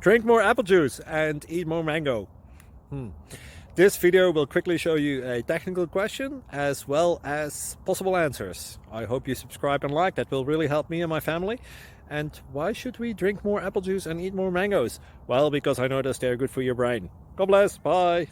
Drink more apple juice and eat more mango. This video will quickly show you a technical question as well as possible answers. I hope you subscribe and like, that will really help me and my family. And why should we drink more apple juice and eat more mangoes? Well, because I noticed they're good for your brain. God bless, bye!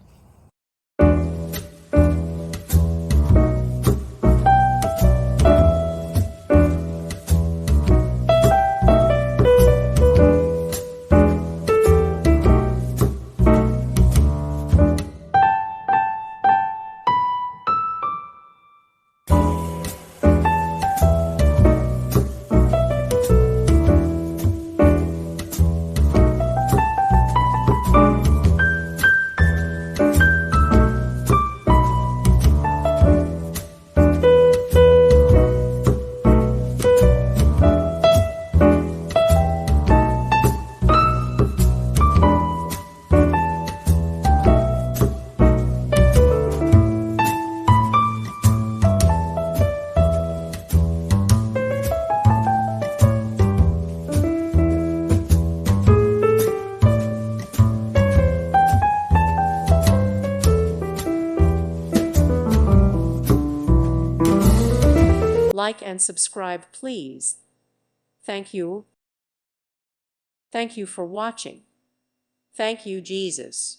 Like and subscribe, please. Thank you. Thank you for watching. Thank you, Jesus.